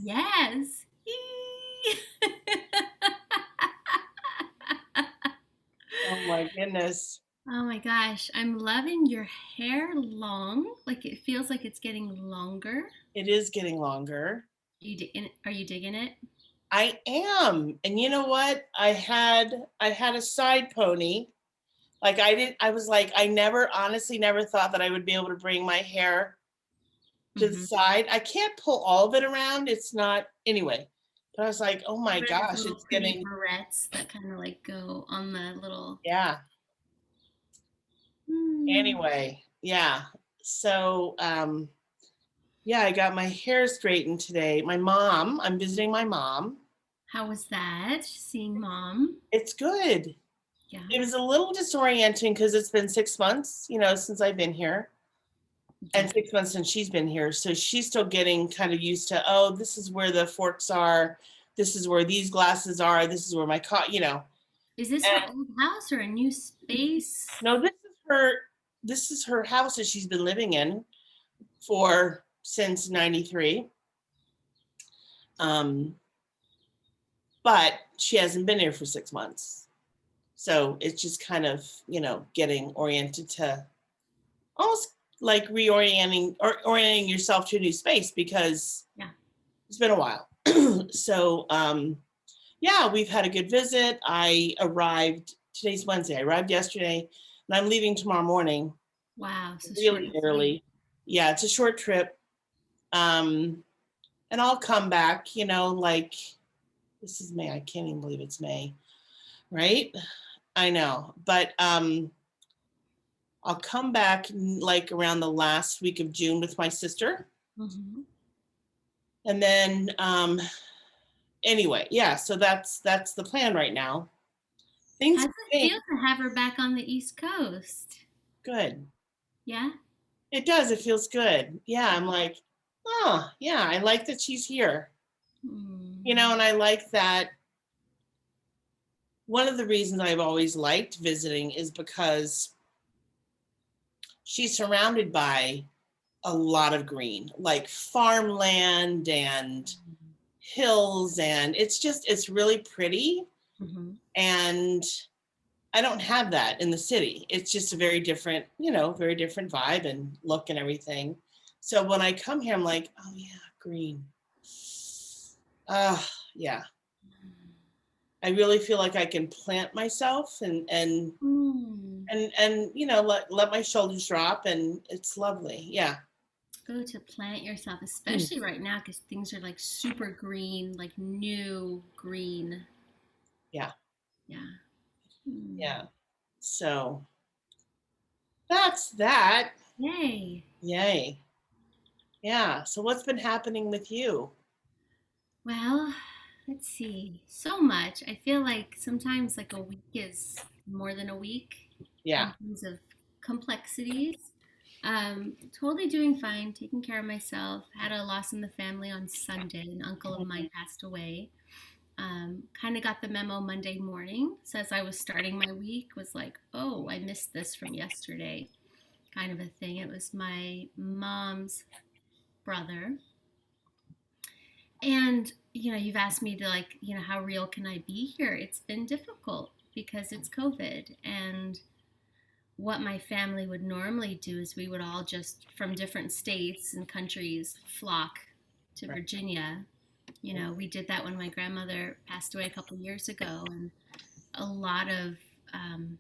Yes. Yee. Oh my goodness. Oh my gosh, I'm loving your hair long. Like it feels like it's getting longer. It is getting longer. Are you digging it? I am. And you know what? I had a side pony. Like I was like, I never honestly never thought that I would be able to bring my hair to the Mm-hmm. side. I can't pull all of it around. It's not anyway. But I was like, oh my What are those gosh, little it's pretty getting barrettes that kind of like go on the little? yeah. Hmm. Anyway, yeah. So yeah, I got my hair straightened today. I'm visiting my mom. How was that? Seeing mom? It's good. Yeah. It was a little disorienting because it's been 6 months, since I've been here, and Definitely. 6 months since she's been here. So she's still getting kind of used to, oh, this is where the forks are, this is where these glasses are, this is where my Is this her And old house or a new space? no, this is her house that she's been living in for since '93. Um, but she hasn't been here for 6 months. So it's just kind of, getting oriented to almost like reorienting or orienting yourself to a new space because Yeah. it's been a while. So yeah, we've had a good visit. I arrived today's Wednesday. I arrived yesterday and I'm leaving tomorrow morning Wow. So short really and sweet. early. Yeah, it's a short trip. Um and I'll come back, like this is May. I can't even believe it's May, right? I know. But I'll come back like around the last week of June with my sister. Hmm. And then anyway, yeah, so that's the plan right now. Things How's it change. feel to have her back on the East Coast? Good. Yeah. It does. It feels good. Yeah, I'm like, oh, yeah, I like that she's here. Hmm. And I like that one of the reasons I've always liked visiting is because she's surrounded by a lot of green, like farmland and hills, and it's really pretty. Hmm. And I don't have that in the city. It's just a very different, very different vibe and look and everything. So when I come here, I'm like, oh yeah, green. Yeah. I really feel like I can plant myself Mm. and let my shoulders drop, and it's lovely. Yeah. Go to plant yourself, especially right now because things are like super green, like new green. Yeah. Yeah. Mm. Yeah. So that's that. Yay. Yay. Yeah. So what's been happening with you? Well, let's see. So much. I feel like sometimes like a week is more than a week Yeah. in terms of complexities. Totally doing fine, taking care of myself. Had a loss in the family on Sunday. An uncle of mine passed away. Kind of got the memo Monday morning. So as I was starting my week, was like, oh, I missed this from yesterday, kind of a thing. It was my mom's brother. And, you've asked me to like, how real can I be here? It's been difficult because it's COVID. And what my family would normally do is we would all just from different states and countries flock to Right. Virginia. We did that when my grandmother passed away a couple years ago, and a lot of um,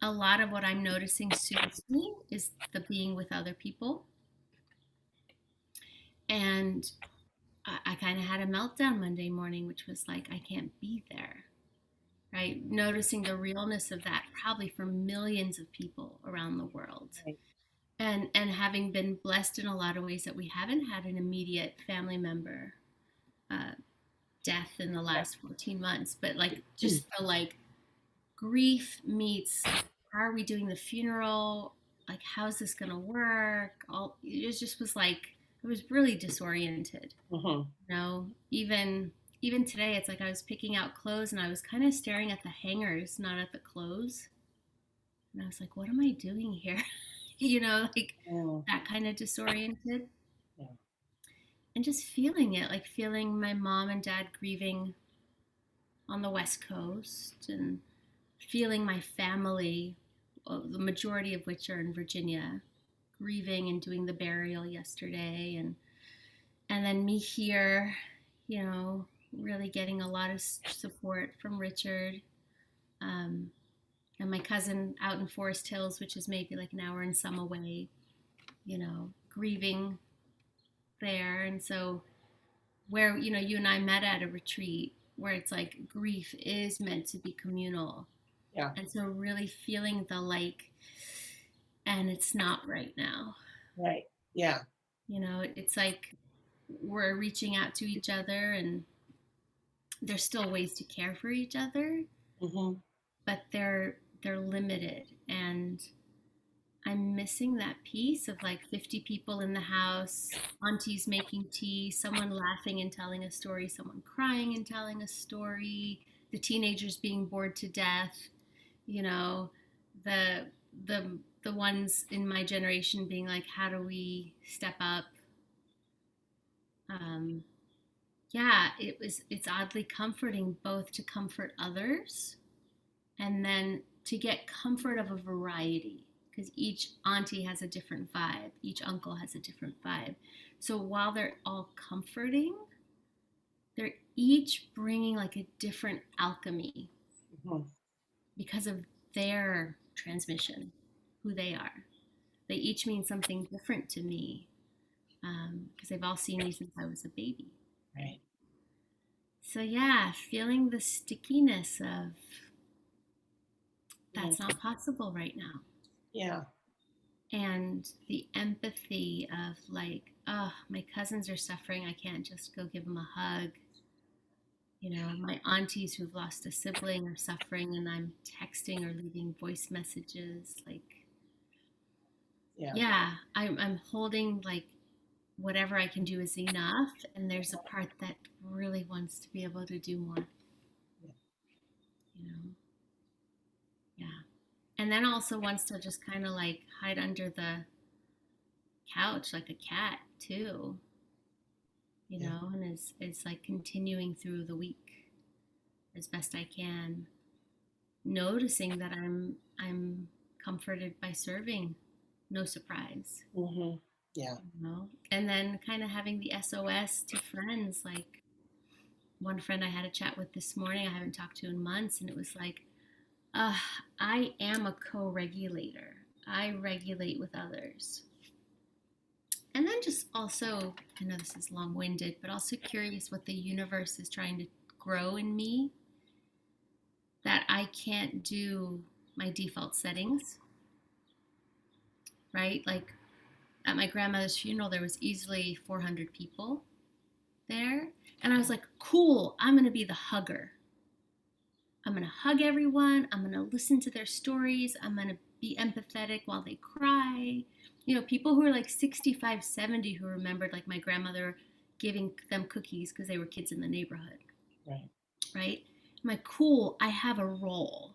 a lot of what I'm noticing suits me is the being with other people. And I kind of had a meltdown Monday morning, which was like, I can't be there, right? Noticing the realness of that probably for millions of people around the world. Right. And having been blessed in a lot of ways that we haven't had an immediate family member uh, death in the Right. last 14 months, but like just the like grief meets how are we doing the funeral, like how's this gonna work, all it just was like it was really disoriented. Mhm. Even today it's like I was picking out clothes and I was kind of staring at the hangers, not at the clothes, and I was like, what am I doing here? Like Mm, that kind of disoriented. yeah. and just feeling it, like feeling my mom and dad grieving on the West Coast, and feeling my family, the majority of which are in Virginia, grieving and doing the burial yesterday, and then me here, you know, really getting a lot of support from Richard, um, and my cousin out in Forest Hills, which is maybe like an hour and some away, you know, grieving there. And so, where, you know, you and I met at a retreat where it's like grief is meant to be communal. Yeah. And so, really feeling the like, and it's not right now. Right. Yeah. You know, it's like we're reaching out to each other, and there's still ways to care for each other, Hmm. but they're limited. And I'm missing that piece of like 50 people in the house, aunties making tea, someone laughing and telling a story, someone crying and telling a story, the teenagers being bored to death, you know, the the ones in my generation being like, how do we step up? Um, yeah, it's oddly comforting both to comfort others and then to get comfort of a variety, because each auntie has a different vibe, each uncle has a different vibe. So while they're all comforting, they're each bringing like a different alchemy Hmm. because of their transmission, who they are. They each mean something different to me, because they've all seen me since I was a baby. Right. So yeah, feeling the stickiness of Mm. that's not possible right now. Yeah. And the empathy of like, oh, my cousins are suffering, I can't just go give them a hug. You know, my aunties who've lost a sibling are suffering, and I'm texting or leaving voice messages. Like, Yeah. yeah, I'm holding like whatever I can do is enough, and there's a part that really wants to be able to do more. Yeah. You know, yeah, and then also wants to just kind of like hide under the couch like a cat too, you Yeah. know, and is like continuing through the week as best I can, noticing that I'm comforted by serving, no surprise, Hmm. Yeah. you know, and then kind of having the SOS to friends, like one friend I had a chat with this morning I haven't talked to in months, and it was like, uh, I am a co-regulator. I regulate with others. And then just also, I know this is long winded, but also curious what the universe is trying to grow in me, that I can't do my default settings, right? Like at my grandmother's funeral, there was easily 400 people there. And I was like, cool, I'm going to be the hugger. I'm going to hug everyone. I'm going to listen to their stories. I'm going to be empathetic while they cry. You know, people who are like 65, 70 who remembered like my grandmother giving them cookies because they were kids in the neighborhood, Right. right? I'm like, cool, I have a role.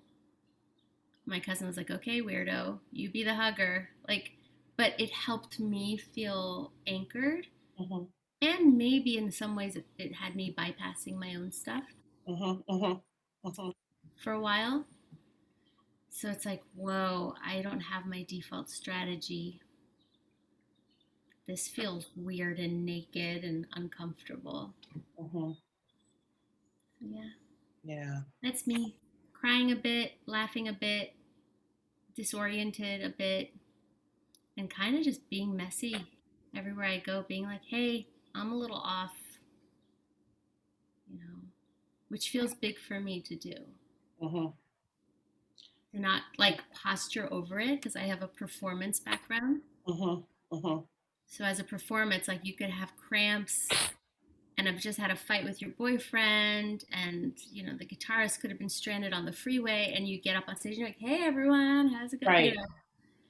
My cousin was like, okay, weirdo, you be the hugger. Like, but it helped me feel anchored. Hmm. And maybe in some ways it had me bypassing my own stuff Hmm. Hmm. Hmm. for a while. So it's like, whoa, I don't have my default strategy. This feels weird and naked and uncomfortable. Hmm. So yeah, Yeah. that's me. Crying a bit, laughing a bit, disoriented a bit, and kind of just being messy everywhere I go, being like, hey, I'm a little off, you know, which feels big for me to do. Hmm. To not like posture over it because I have a performance background. Hmm. Hmm. So as a performer, it's like you could have cramps and have just had a fight with your boyfriend, and you know the guitarist could have been stranded on the freeway, and you get up on stage and you're like, hey everyone, how's it going, you Right. know.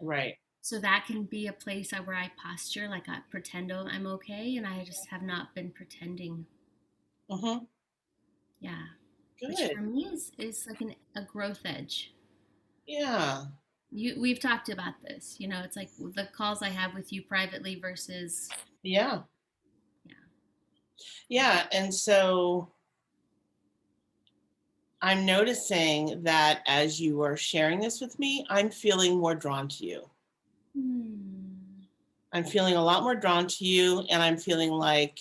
Right. So that can be a place where I posture like I pretend I'm okay, and I just have not been pretending. Hmm. Yeah, which Good. for me is like a growth edge. Yeah. We've talked about this, you know, it's like the calls I have with you privately versus, Yeah. yeah, Yeah. And so I'm noticing that as you are sharing this with me, I'm feeling more drawn to you. Hmm. I'm feeling a lot more drawn to you, and I'm feeling like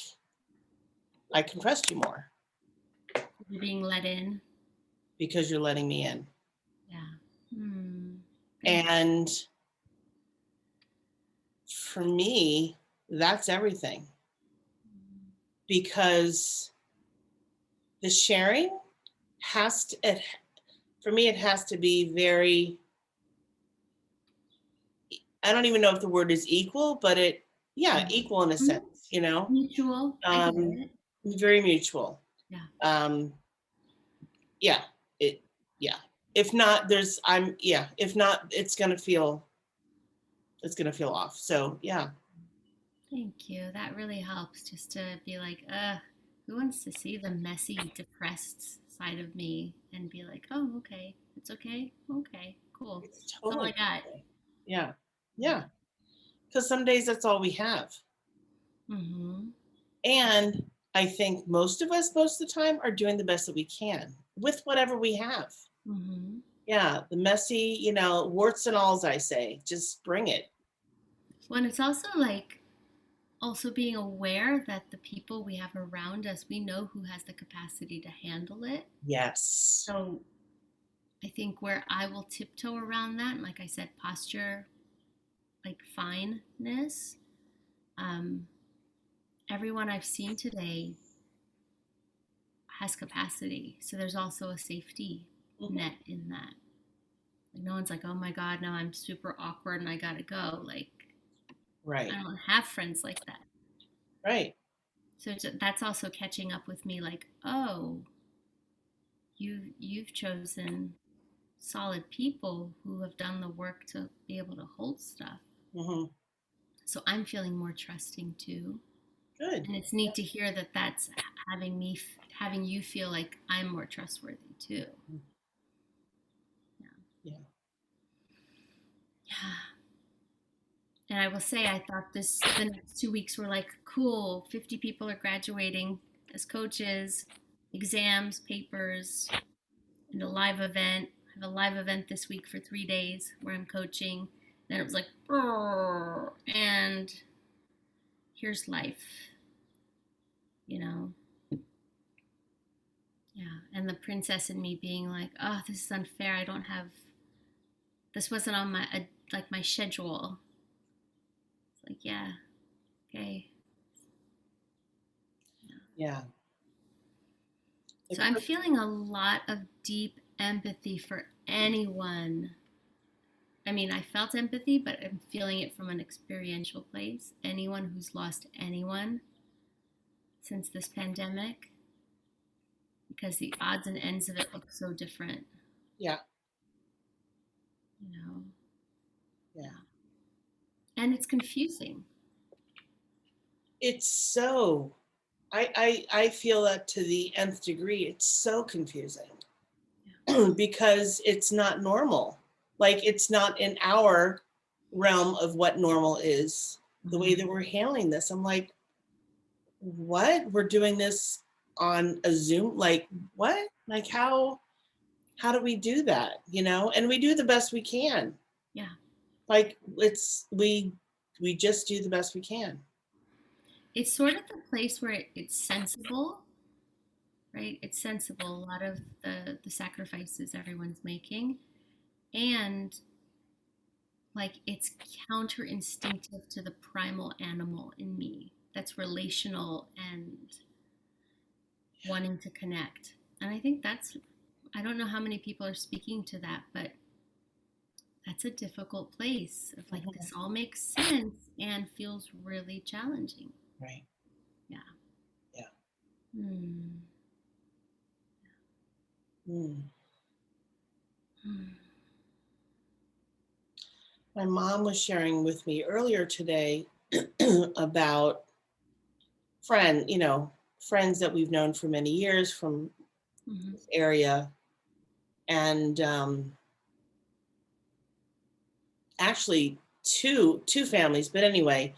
I can trust you more You're being let in. because you're letting me in. Yeah. Hmm. Thank And for me, that's everything you. because the sharing has to, for me, it has to be very, I don't even know if the word is equal, but yeah, Yeah. equal in a Mhm. sense, you know, Mutual. I get um, it. very mutual. Yeah. Um, yeah, it, yeah. If not, yeah, if not, it's going to feel off. So yeah. Thank you. That really helps just to be like, who wants to see the messy, depressed side of me and be like, oh, okay, it's okay. Okay, cool. It's That's all I totally got. okay. Yeah. Yeah. Yeah. Because some days that's all we have. Mm-hmm. And I think most of us, most of the time, are doing the best that we can with whatever we have. Mm-hmm. Yeah. The messy, warts and alls, I say, just bring it. Well, and it's also like also being aware that the people we have around us, we know who has the capacity to handle it. Yes. So I think where I will tiptoe around that, like I said, posture, like fineness. Um, Everyone I've seen today has capacity. So there's also a safety Mhm. net in that. Like no one's like, oh my God, now I'm super awkward and I gotta go. Like Right. I don't have friends like that. Right. So that's also catching up with me. Like, oh, you've chosen solid people who have done the work to be able to hold stuff. Hmm. So I'm feeling more trusting too. Good. And it's neat to hear that that's having you feel like I'm more trustworthy too. Yeah. Yeah. Yeah. And I will say, I thought the next 2 weeks were like cool. 50 people are graduating as coaches, exams, papers, and a live event. I have a live event this week for 3 days where I'm coaching. Then it was like, and here's life, you know? Yeah. And the princess in me being like, oh, this is unfair. I don't have, this wasn't on my, like my schedule. It's like, yeah, okay. Yeah. Yeah. So I'm feeling a lot of deep empathy for anyone. I mean, I felt empathy, but I'm feeling it from an experiential place. Anyone who's lost anyone since this pandemic, because the odds and ends of it look so different, Yeah. you know? Yeah. Yeah. And it's confusing. It's so, I feel that to the nth degree. It's so confusing because it's not normal. Like it's not in our realm of what normal is, the way that Mm-hmm. we're handling this. I'm like, what? We're doing this on a Zoom? Like what? Like how do we do that? And we do the best we can. Yeah. Like we just do the best we can. It's sort of the place where it's sensible, right? It's sensible, a lot of the sacrifices everyone's making. And like it's counter instinctive to the primal animal in me that's relational and wanting to connect. And I think that's, I don't know how many people are speaking to that, but that's a difficult place of like Mhm. this all makes sense and feels really challenging. Right. Yeah. Yeah. Hmm. Mm. Hmm. My mom was sharing with me earlier today about friends that we've known for many years from Hmm. this area, and actually two families. But anyway,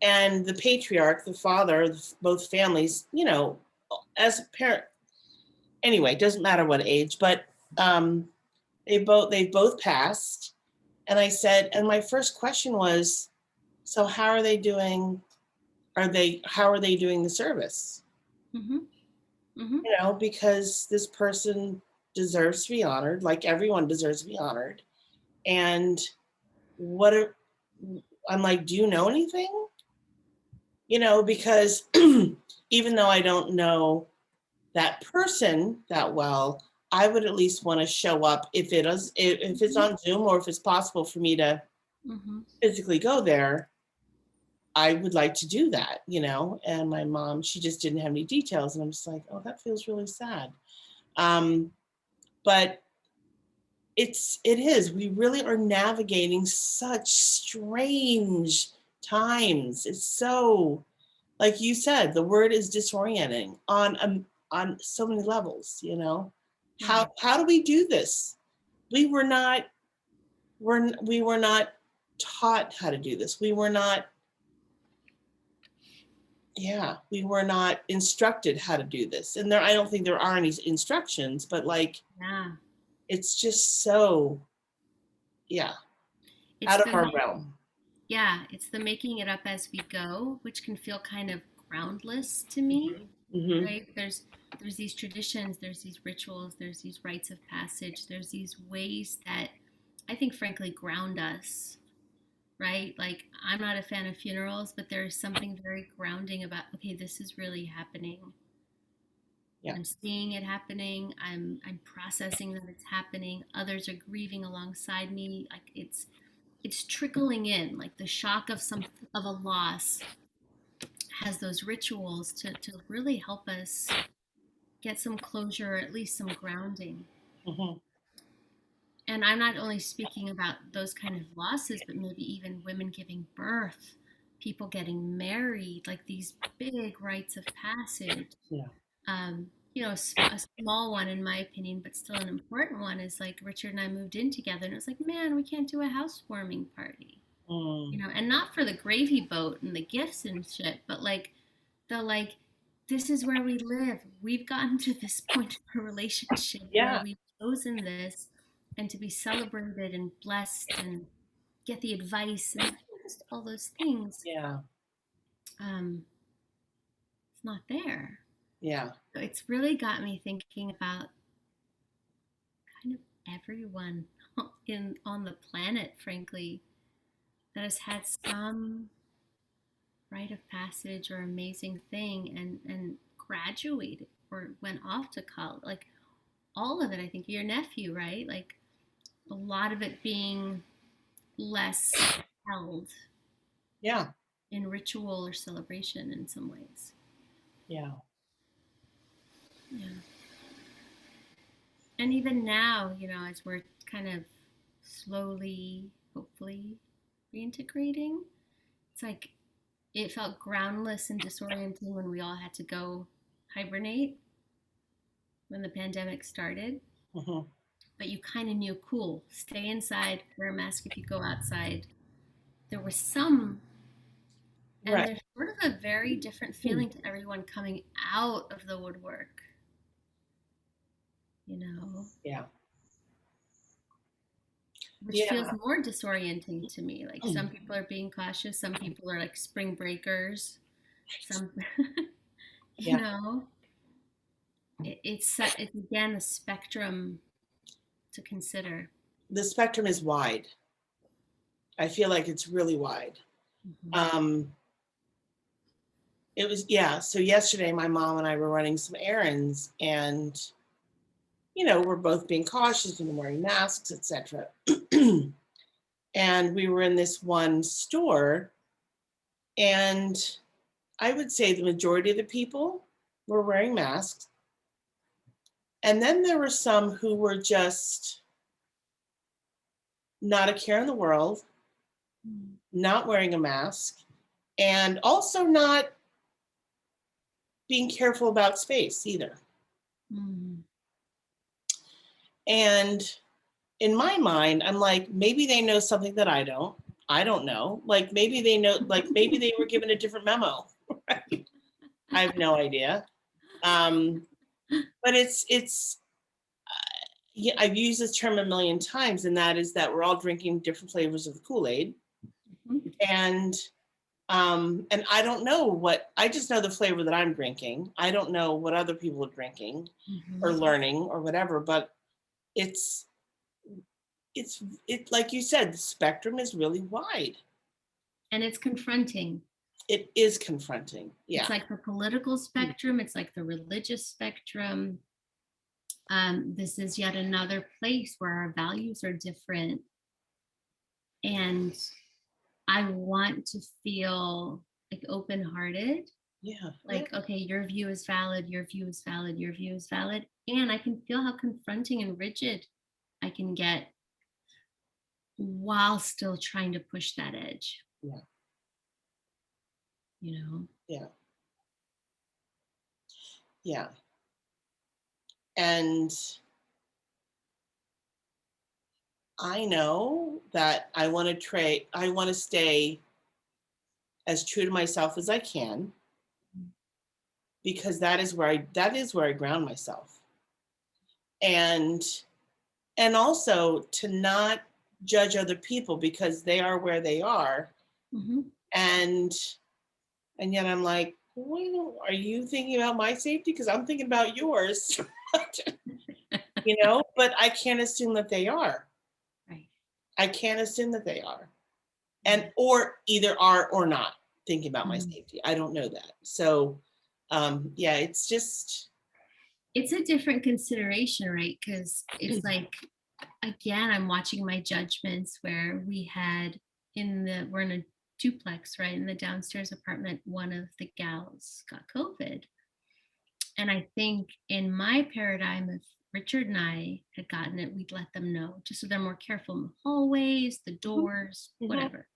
And the patriarch, the father, both families, as a parent, anyway, doesn't matter what age, but um, they both passed. And I said, and my first question was, so how are they doing? How are they doing the service? Mm-hmm. Mm-hmm. Because this person deserves to be honored, like everyone deserves to be honored. And what are, I'm like, do you know anything? Because even though I don't know that person that well, I would at least want to show up if it's on Zoom, or if it's possible for me to Mm-hmm. physically go there. I would like to do that, And my mom, she just didn't have any details, and I'm just like, oh, that feels really sad. But it is. We really are navigating such strange times. It's so, like you said, the word is disorienting on so many levels. Right. How do we do this? We were not we were not taught how to do this. We were not instructed how to do this. And I don't think there are any instructions, but like Yeah. it's just so, yeah, It's out of the our realm. Yeah, it's the making it up as we go, which can feel kind of groundless to me, Mm-hmm. right? There's these traditions, there's these rituals, there's these rites of passage, there's these ways that I think frankly ground us, right? Like I'm not a fan of funerals, but there's something very grounding about, okay, this is really happening. Yeah. I'm seeing it happening. I'm processing that it's happening. Others are grieving alongside me. Like it's trickling in, like the shock of a loss has those rituals to really help us get some closure or at least some grounding. Mm-hmm. And I'm not only speaking about those kind of losses, but maybe even women giving birth, people getting married, like these big rites of passage. Yeah. A small one in my opinion, but still an important one is like Richard and I moved in together, and it was like, man, we can't do a housewarming party, Mm. and not for the gravy boat and the gifts and shit, but like this is where we live. We've gotten to this point of a relationship where Yeah. we've chosen this, and to be celebrated and blessed and get the advice and just all those things, Yeah. um, it's not there. Yeah. So it's really got me thinking about kind of everyone in on the planet, frankly, that has had some rite of passage or amazing thing and graduated or went off to college. Like all of it, I think your nephew, right? Like a lot of it being less held Yeah. in ritual or celebration in some ways. Yeah. Yeah. And even now, as we're kind of slowly, hopefully, reintegrating, it's like it felt groundless and disorienting when we all had to go hibernate when the pandemic started. Mm-hmm. But you kind of knew, cool, stay inside, wear a mask if you go outside. There was some, and Right. there's sort of a very different feeling to everyone coming out of the woodwork, you know, Yeah. which feels Yeah. more disorienting to me. Like some people are being cautious, some people are like spring breakers, some, you Yeah. know, it's again a spectrum to consider. The spectrum is wide. I feel like it's really wide. Mm-hmm. Um, it was, yeah. So yesterday, my mom and I were running some errands, and we're both being cautious and wearing masks, etc. And we were in this one store, and I would say the majority of the people were wearing masks. And then there were some who were just not a care in the world, not wearing a mask, and also not being careful about space either. Mm-hmm. And in my mind, I'm like, maybe they know something that I don't. I don't know. Like maybe they know, like maybe they were given a different memo. Right? I have no idea. Um, but it's yeah, I've used this term a million times, and that is that we're all drinking different flavors of the Kool-Aid. Mhm. And and I don't know what, I just know the flavor that I'm drinking. I don't know what other people are drinking or Mhm. learning or whatever, but it's it like you said, the spectrum is really wide. And it's confronting. It is confronting. It's Yeah. like the political spectrum, it's like the religious spectrum. This is yet another place where our values are different. And I want to feel like open hearted, Yeah. Yeah. like, okay, your view is valid, your view is valid, your view is valid. And I can feel how confronting and rigid I can get while still trying to push that edge, Yeah. you know? Yeah. Yeah. And I know that I want to stay as true to myself as I can, because that is where I ground myself. And also to not judge other people because they are where they are. Mm-hmm. And yet I'm like, well, are you thinking about my safety? Because I'm thinking about yours. But I can't assume that they are. Right. I can't assume that they are. And Right. or either are or not thinking about my Mhm. safety. I don't know that. So yeah, it's just It's a different consideration, right? Because it's like, again, I'm watching my judgments where we're in a duplex, right? In the downstairs apartment, one of the gals got COVID. And I think in my paradigm, if Richard and I had gotten it, we'd let them know just so they're more careful in the hallways, the doors, Mhm. whatever.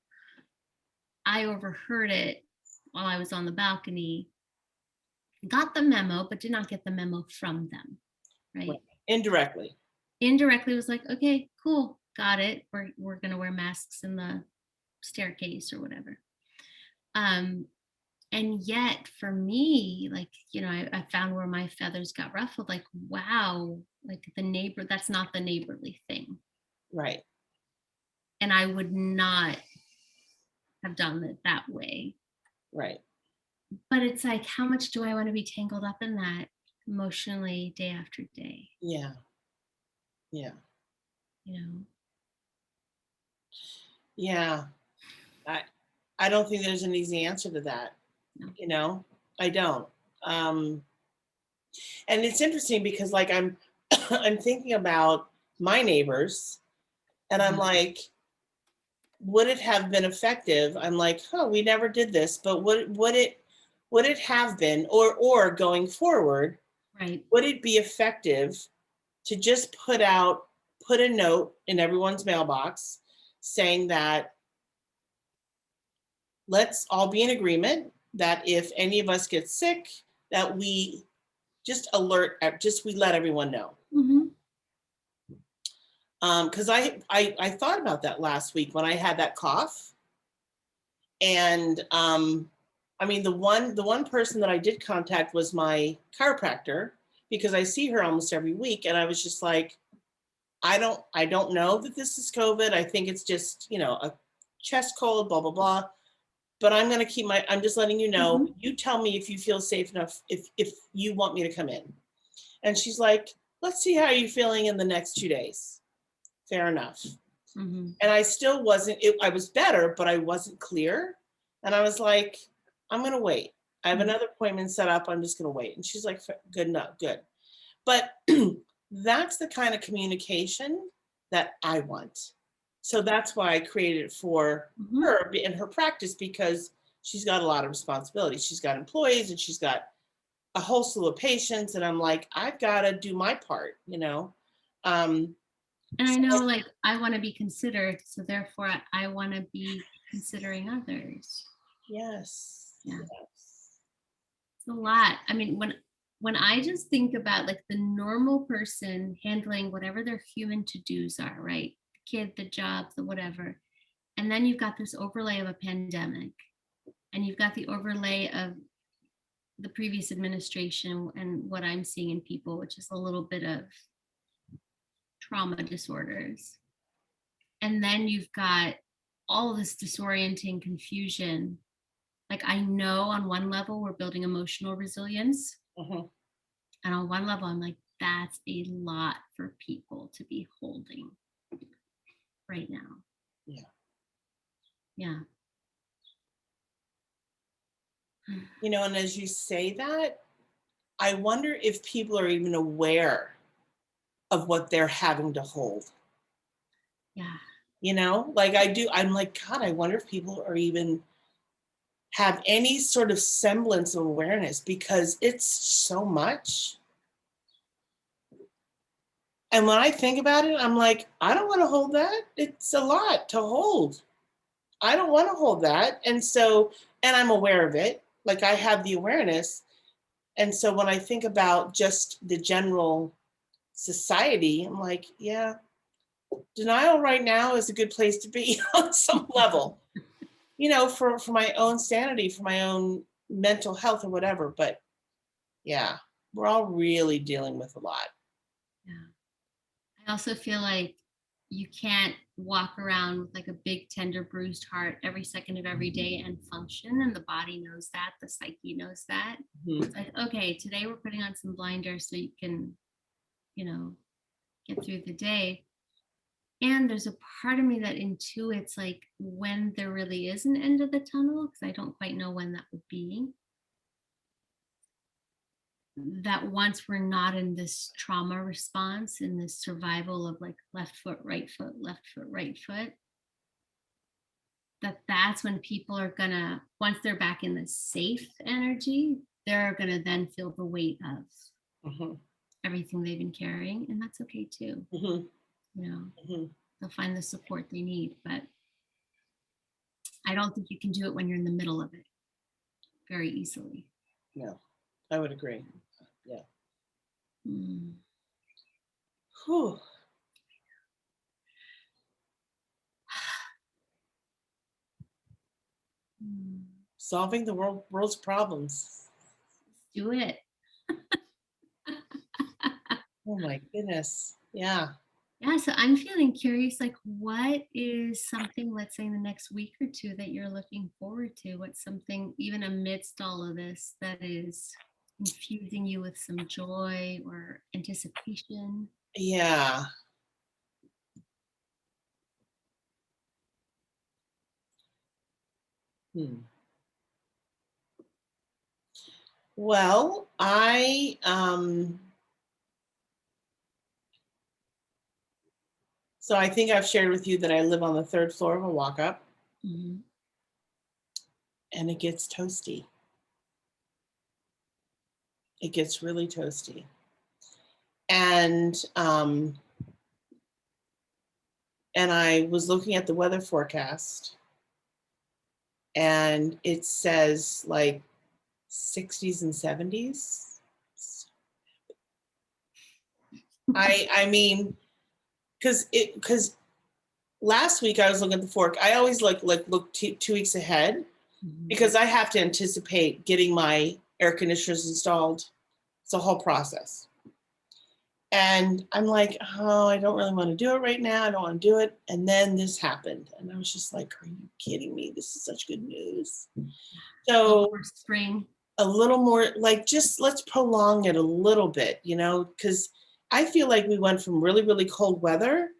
I overheard it while I was on the balcony, got the memo, but did not get the memo from them, Right. right? Indirectly. Indirectly was like, okay, cool, got it. We're gonna wear masks in the staircase or whatever. Um, and yet for me, like, I found where my feathers got ruffled, like, wow, like the neighbor, that's not the neighborly thing. Right. And I would not have done it that way. Right. But it's like, how much do I want to be tangled up in that emotionally day after day? Yeah. Yeah. You know? Yeah. I I don't think there's an easy answer to that. No. You know, I don't. Um, and it's interesting because like I'm thinking about my neighbors, and I'm Mhm. like, would it have been effective? I'm like, oh, we never did this, but would it have been, or going forward, Right. would it be effective to just put a note in everyone's mailbox saying that let's all be in agreement that if any of us get sick, that we just just we let everyone know. Hmm. Because I thought about that last week when I had that cough, and I mean the one person that I did contact was my chiropractor, because I see her almost every week, and I was just like, I don't know that this is COVID. I think it's just a chest cold, blah blah blah. But I'm just letting you know. Hmm. You tell me if you feel safe enough, if you want me to come in. And she's like, let's see how you're feeling in the next 2 days. Fair enough. Hmm. And I still wasn't, I was better, but I wasn't clear. And I was like, I'm going to wait. I have Hmm. another appointment set up. I'm just going to wait. And she's like, good enough, good. But that's the kind of communication that I want. So that's why I created it for Hmm. her in her practice, because she's got a lot of responsibility. She's got employees and she's got a whole slew of patients. And I'm like, I've got to do my part. Um, And I so, know, like, I want to be considered, so therefore I want to be considering others. yes, Yeah, yes, it's a lot. I mean, when I just think about like the normal person handling whatever their human to-dos are, right? The kid, the job, the whatever. And then you've got this overlay of a pandemic, and you've got the overlay of the previous administration and what I'm seeing in people, which is a little bit of trauma disorders. And then you've got all of this disorienting confusion. Like, I know on one level we're building emotional resilience. Mhm. And on one level, I'm like, that's a lot for people to be holding right now. Yeah. Yeah. And as you say that, I wonder if people are even aware of what they're having to hold. Yeah. Like I'm like, God, I wonder if people are even have any sort of semblance of awareness, because it's so much. And when I think about it, I'm like, I don't want to hold that. It's a lot to hold. I don't want to hold that. And I'm aware of it. Like, I have the awareness. And so when I think about just the general society, I'm like, yeah, denial right now is a good place to be on some level, for my own sanity, for my own mental health or whatever. But yeah, we're all really dealing with a lot. Yeah. I also feel like you can't walk around with like a big, tender, bruised heart every second of every day and function. And the body knows that, the psyche knows that. Mhm. It's like, okay, today we're putting on some blinders so you can, you know, get through the day. And there's a part of me that intuits like when there really is an end of the tunnel, because I don't quite know when that would be. That once we're not in this trauma response, in this survival of like left foot, right foot, left foot, right foot, that's when people are gonna, once they're back in the safe energy, they're gonna then feel the weight of Mhm. everything they've been carrying. And that's okay too. Mhm. You know, Mhm. they'll find the support they need. But I don't think you can do it when you're in the middle of it very easily. No, I would agree. Yeah. Mm. Whew. Mm. Solving the world's problems. Do it. Oh my goodness. Yeah. Yeah, so I'm feeling curious, like what is something, let's say in the next week or two, that you're looking forward to? What's something, even amidst all of this, that is infusing you with some joy or anticipation? Yeah. Hmm. Well, so I think I've shared with you that I live on the third floor of a walk up, Hmm. and it gets toasty. It gets really toasty. And and I was looking at the weather forecast, and it says like 60s and 70s. I mean, because last week I was looking at the fork. I always look 2 weeks ahead, Hmm. because I have to anticipate getting my air conditioners installed. It's a whole process. And I'm like, oh, I don't really want to do it right now. I don't want to do it. And then this happened. And I was just like, are you kidding me? This is such good news. A little So more spring. a little more, like, just let's prolong it a little bit, because I feel like we went from really, really cold weather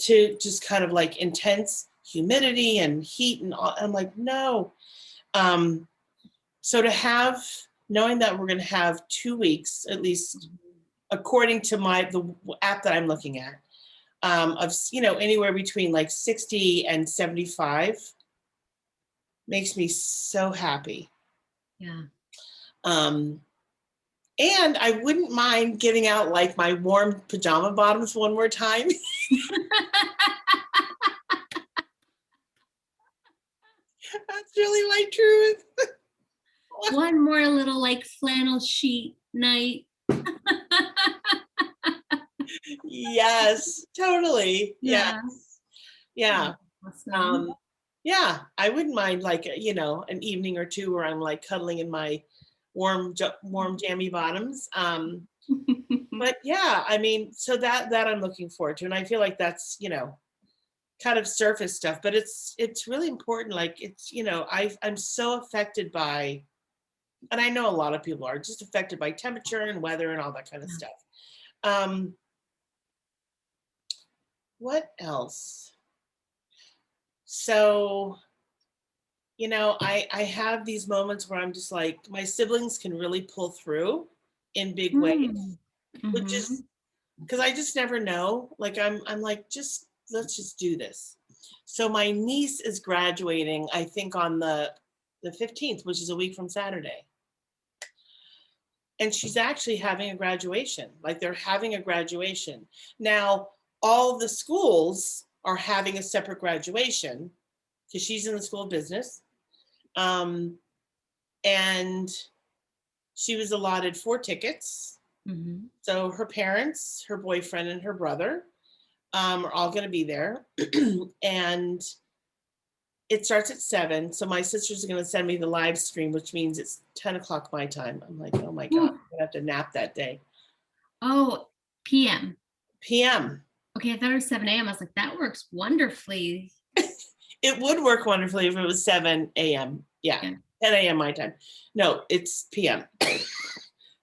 to just kind of like intense humidity and heat and all. I'm like, no. Um, so knowing that we're going to have 2 weeks, at least according to the app that I'm looking at, of anywhere between like 60 and 75, makes me so happy. Yeah. Um, and I wouldn't mind getting out like my warm pajama bottoms one more time. That's really my truth. One more little like flannel sheet night. Yes, totally. Yeah. Yeah. Yeah. Awesome. Um, yeah, I wouldn't mind like, an evening or two where I'm like cuddling in my warm jammy bottoms. But yeah, I mean, so that I'm looking forward to. And I feel like that's, kind of surface stuff, but it's really important. Like it's, I'm so affected by, and I know a lot of people are just affected by temperature and weather and all that kind of Yeah. stuff. Um, what else? So, I have these moments where I'm just like, my siblings can really pull through in big ways, Mm. which is Mhm. because I just never know. Like I'm like, just let's just do this. So my niece is graduating, I think on the 15th, which is a week from Saturday. And she's actually having a graduation. Like they're having a graduation. Now, all the schools are having a separate graduation because she's in the school of business. Um, and she was allotted 4 tickets. Mhm. So her parents, her boyfriend, and her brother are all going to be there. And it starts at 7. So my sisters are going to send me the live stream, which means it's 10 o'clock my time. I'm like, oh my God, Ooh. I'm going to have to nap that day. Oh, PM. PM. Okay, I thought it was 7 a.m. I was like, that works wonderfully. It would work wonderfully if it was 7 a.m. Yeah, Yeah. 10 a.m. my time. No, it's PM.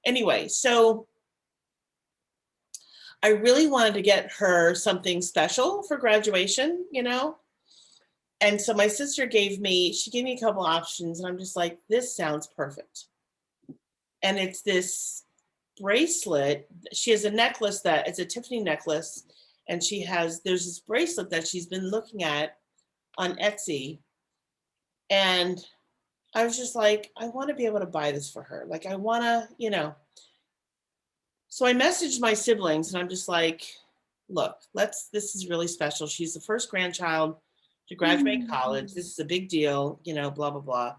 Anyway, so I really wanted to get her something special for graduation. And so my sister she gave me a couple options, and I'm just like, this sounds perfect. And it's this bracelet. She has a necklace that it's a Tiffany necklace, and there's this bracelet that she's been looking at on Etsy. And I was just like, I want to be able to buy this for her. Like, I want to. So I messaged my siblings, and I'm just like, look, this is really special. She's the first grandchild to graduate college. Mm. This is a big deal, blah, blah, blah.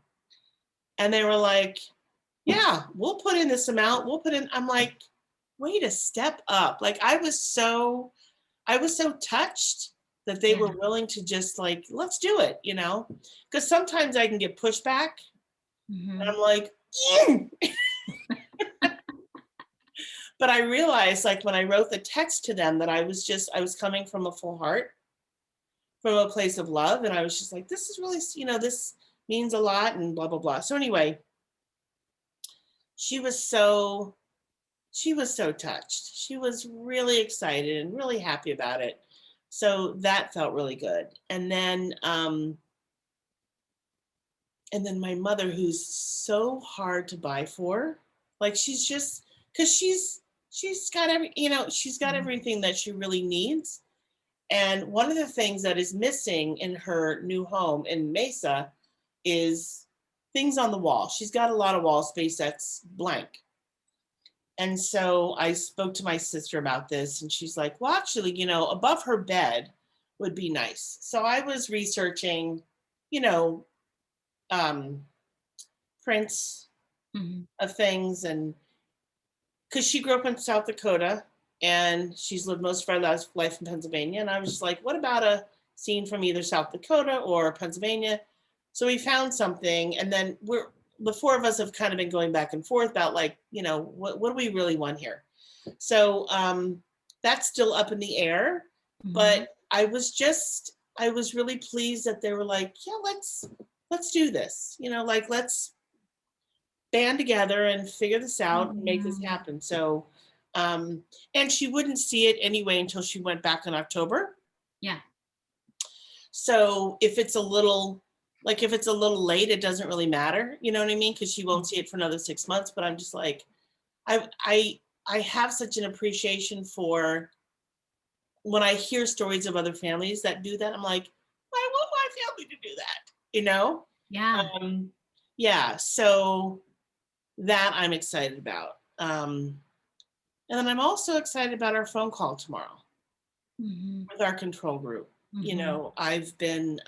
And they were like, yeah, we'll put in this amount. I'm like, wait a step up. Like, I was so touched that they Yeah. were willing to just like, let's do it. Because sometimes I can get pushback, and Mhm. I'm like, but I realized, like, when I wrote the text to them, that I was coming from a full heart, from a place of love. And I was just like, this is really, this means a lot, and blah, blah, blah. So anyway, she was so, she was so touched. She was really excited and really happy about it. So that felt really good. And then my mother, who's so hard to buy for, like, she's just, because she's got she's got Mhm. everything that she really needs. And one of the things that is missing in her new home in Mesa is things on the wall. She's got a lot of wall space that's blank. And so I spoke to my sister about this, and she's like, well, actually, above her bed would be nice. So I was researching, you know, um, prints Mhm. of things, and because she grew up in South Dakota and she's lived most of her life in Pennsylvania. And I was just like, what about a scene from either South Dakota or Pennsylvania? So we found something, and then the four of us have kind of been going back and forth about, like, what do we really want here? So that's still up in the air, Mhm. but I was really pleased that they were like, yeah, let's do this, like, let's band together and figure this out and make this Mhm. happen. So, and she wouldn't see it anyway until she went back in October. Yeah. So if it's a little late, it doesn't really matter. You know what I mean? Because she won't see it for another 6 months. But I'm just like, I, I, I have such an appreciation for when I hear stories of other families that do that. I'm like, I want my family to do that. You know? Yeah. Um, yeah. So that I'm excited about. And then I'm also excited about our phone call tomorrow Mhm. with our control group. Mhm. I've been,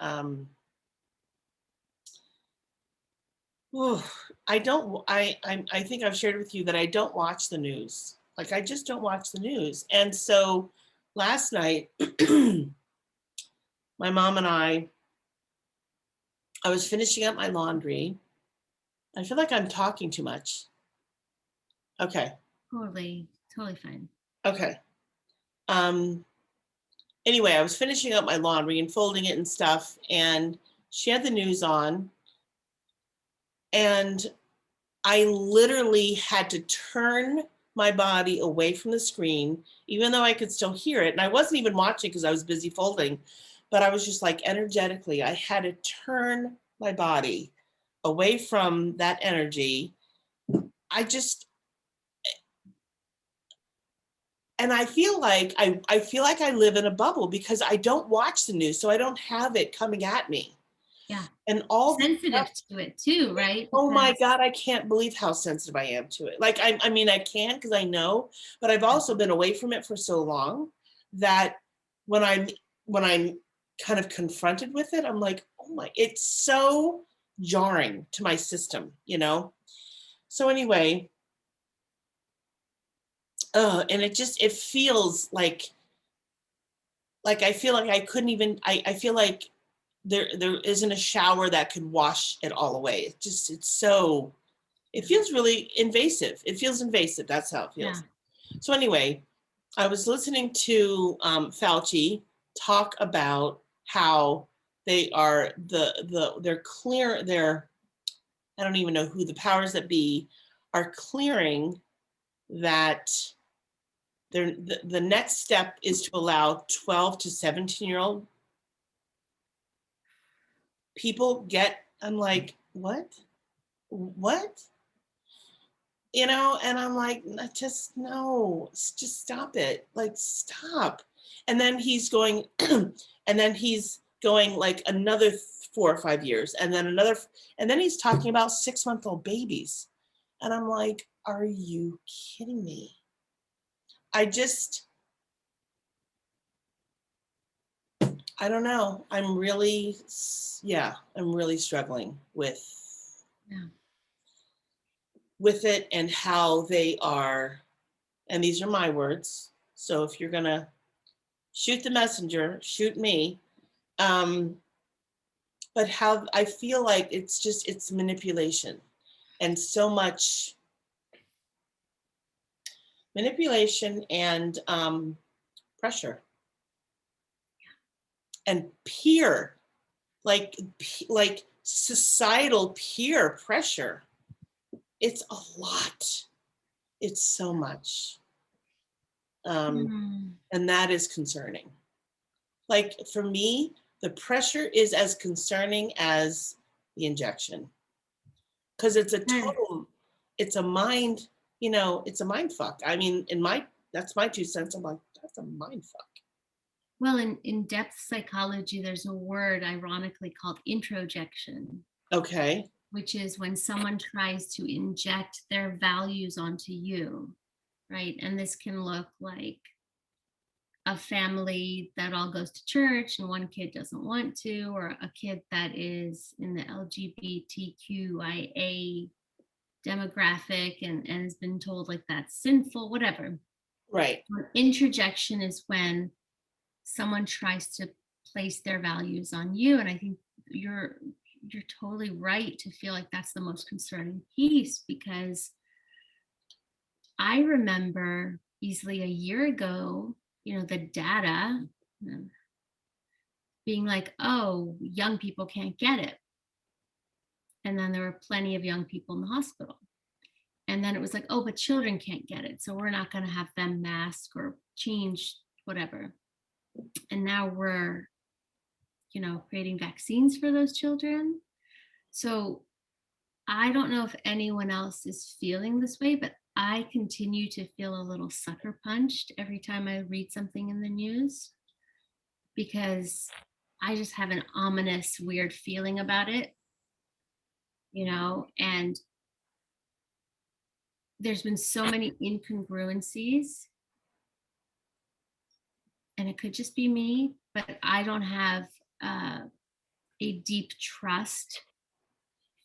ooh, I don't, I think I've shared with you that I don't watch the news. Like, I just don't watch the news. And so last night, my mom and I was finishing up my laundry. I feel like I'm talking too much. Okay. Totally, totally fine. Okay. Um, anyway, I was finishing up my laundry and folding it and stuff, and she had the news on, and I literally had to turn my body away from the screen, even though I could still hear it. And I wasn't even watching because I was busy folding, but I was just like energetically, I had to turn my body away from that energy. I just, and I feel like I live in a bubble because I don't watch the news, so I don't have it coming at me. Yeah. And all the Sensitive to it too, right? oh my Because God, I can't believe how sensitive I am to it. Like, I mean, I can because I know, but I've also been away from it for so long that when I'm kind of confronted with it, I'm like, oh my, it's so jarring to my system, you know? So anyway, and it feels like I feel like I couldn't even, I feel like there isn't a shower that could wash it all away. It's so, it feels really invasive. It feels invasive. That's how it yeah. feels. So anyway, I was listening to Fauci talk about how they are they're clear. They're, I don't even know who the powers that be are clearing that. The next step is to allow 12 to 17-year-old people get. I'm like, what? You know, and I'm like, just no, just stop it. Like, stop. And then he's going, and then he's going like another 4 or 5 years, and then another, and then he's talking about 6-month-old babies. And I'm like, are you kidding me? I just, I don't know. Yeah, I'm really struggling Yeah. with it and how they are, and these are my words. So if you're gonna shoot the messenger, shoot me. Um, but how I feel like it's manipulation and so much manipulation and pressure and peer, like societal peer pressure. It's a lot. It's so much. Mm. And that is concerning. Like for me, the pressure is as concerning as the injection because And it's a mind, it's a mind fuck. I mean, that's my 2 cents. I'm like, that's a mind fuck. well, in depth psychology, there's a word ironically called introjection, Okay. which is when someone tries to inject their values onto you, right? And this can look like a family that all goes to church and one kid doesn't want to, or a kid that is in the LGBTQIA demographic and has been told like that's sinful, whatever. Right. Interjection is when someone tries to place their values on you. And I think you're you're totally right to feel like that's the most concerning piece, because I remember easily a year ago, the data being like, oh, young people can't get it. And then there were plenty of young people in the hospital. And then it was like, oh, but children can't get it. So we're not going to have them mask or change whatever. And now we're, creating vaccines for those children. So I don't know if anyone else is feeling this way, but I continue to feel a little sucker punched every time I read something in the news, because I just have an ominous, weird feeling about it, and there's been so many incongruencies, and it could just be me, but I don't have uh, a deep trust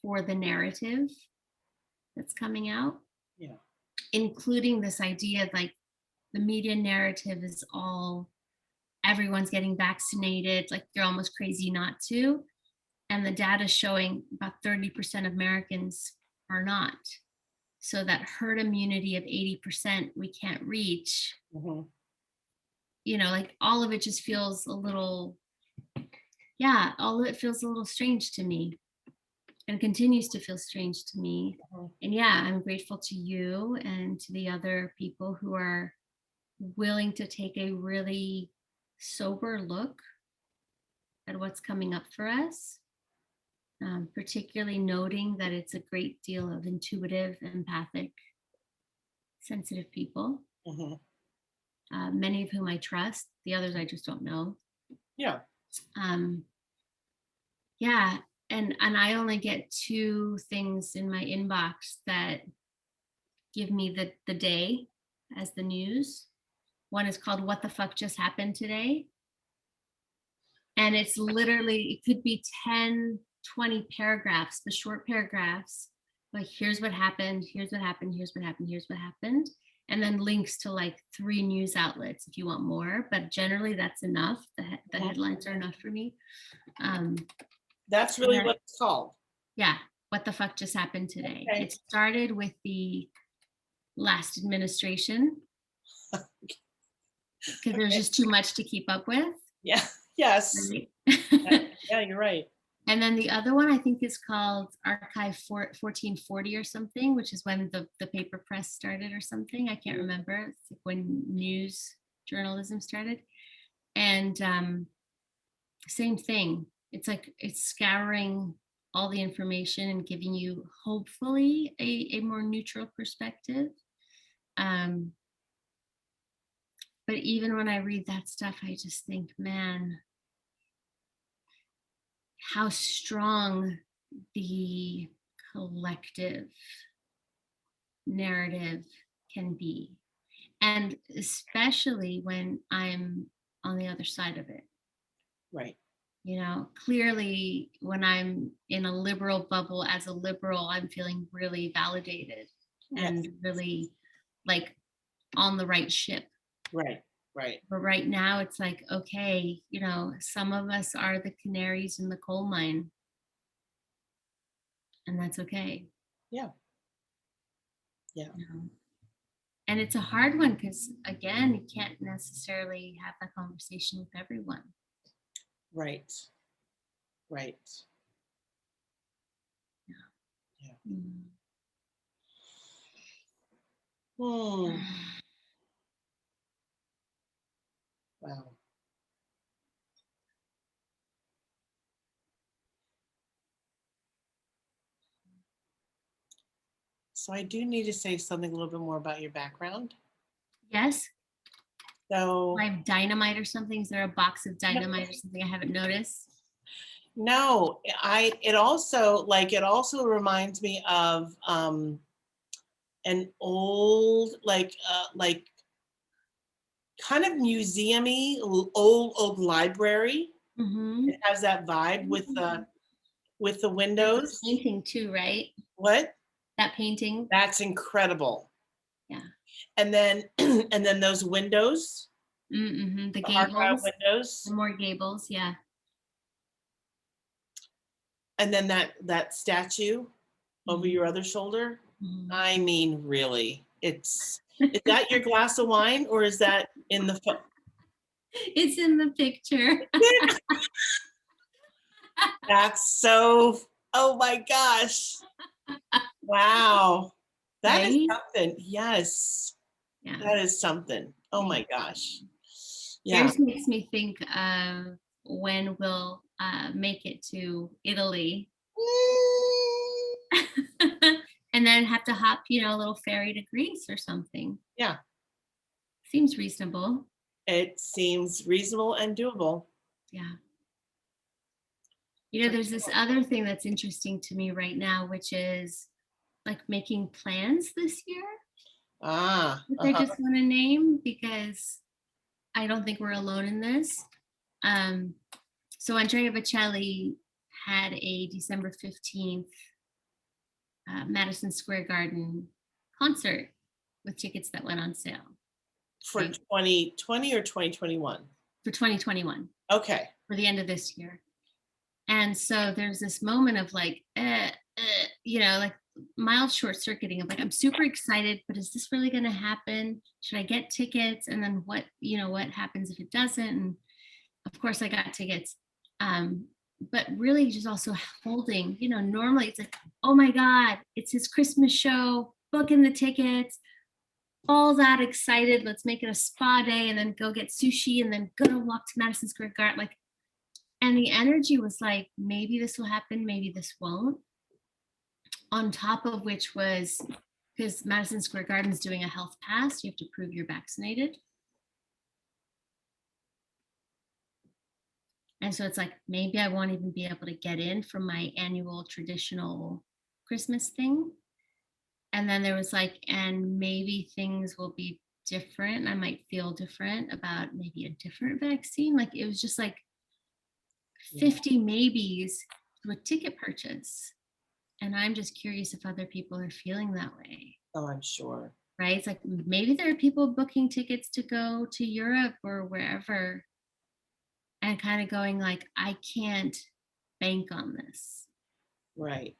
for the narrative that's coming out, Yeah. including this idea like the media narrative is all everyone's getting vaccinated, like you're almost crazy not to. And the data showing about 30% of Americans are not. So that herd immunity of 80% we can't reach, Mhm. like all of it just feels a little, yeah, all of it feels a little strange to me and continues to feel strange to me. Mhm. And yeah, I'm grateful to you and to the other people who are willing to take a really sober look at what's coming up for us, particularly noting that it's a great deal of intuitive, empathic, sensitive people, Mhm. many of whom I trust, the others I just don't know. Yeah. Um, yeah, and I only get two things in my inbox that give me the day as the news. One is called "What the fuck just happened today," and it's literally, it could be 10, 20 paragraphs, the short paragraphs, like here's what happened, here's what happened, here's what happened, here's what happened, and then links to like 3 news outlets if you want more, but generally that's enough. The Mhm. headlines are enough for me. um That's and really that, what it's called. yeah, what the fuck just happened today. Okay. It started with the last administration because there's Okay. just too much to keep up with, Yeah. Yes. right? Yeah, you're right. And then the other one I think is called Archive 1440 or something, which is when the paper press started or something. I can't remember. It's like when news journalism started. And same thing. It's like it's scouring all the information and giving you hopefully a more neutral perspective. Um, but even when I read that stuff, I just think, man, how strong the collective narrative can be. And especially when I'm on the other side of it. Right. Clearly, when I'm in a liberal bubble as a liberal, I'm feeling really validated Yes. and really like on the right ship. Right. Right. But right now, it's like, okay, some of us are the canaries in the coal mine, and that's okay. Yeah. Yeah. You know? And it's a hard one because, again, you can't necessarily have that conversation with everyone. Right. Right. Yeah. Mm. Hmm. Wow. So I do need to say something a little bit more about your background. Yes. Do So I have dynamite or something? Is there a box of no, dynamite or something I haven't noticed? no, it also reminds me of an old like kind of museumy old library. Mm-hmm. It has that vibe with the There's a windows. painting too, right? What? That painting. That's incredible. Yeah. And then and then those windows, Mm-hmm. The the archive gables. The windows, more gables. Yeah. and then that statue over Mm-hmm. your other shoulder. Mm-hmm. I mean, really, is that your glass of wine or is that in the It's in the picture. That's so, oh my gosh. Wow. That is Right? something. Yes. Yeah. That is something. Oh Thank my gosh. Yeah. Yours makes me think of when we'll make it to Italy and then have to hop, a little ferry to Greece or something. Yeah. Seems reasonable. It seems reasonable and doable. Yeah. For There's this sure. other thing that's interesting to me right now, which is like making plans this year, Ah, which I uh-huh. just want to name because I don't think we're alone in this. Um, so Andrea Bocelli had a December 15th Madison Square Garden concert with tickets that went on sale. For Okay. 2020 or 2021? for 2021, Okay. for the end of this year. And so there's this moment of like, like mild short circuiting of like, I'm super excited, but is this really going to happen? Should I get tickets? And then what happens if it doesn't? And of course I got tickets. Um, but really just also holding, normally it's like, oh my God, it's his Christmas show, booking the tickets, all that excited. Let's make it a spa day and then go get sushi and then gonna walk to Madison Square Garden. Like, and the energy was like, maybe this will happen, maybe this won't. On top of which was, because Madison Square Garden is doing a health pass, you have to prove you're vaccinated. And so it's like, maybe I won't even be able to get in for my annual traditional Christmas thing. And then there was like, and maybe things will be different. I might feel different about maybe a different vaccine. Like it was just like 50 maybes to a ticket purchase. And I'm just curious if other people are feeling that way. Oh, I'm sure. Right? It's like maybe there are people booking tickets to go to Europe or wherever and kind of going like, I can't bank on this, Right.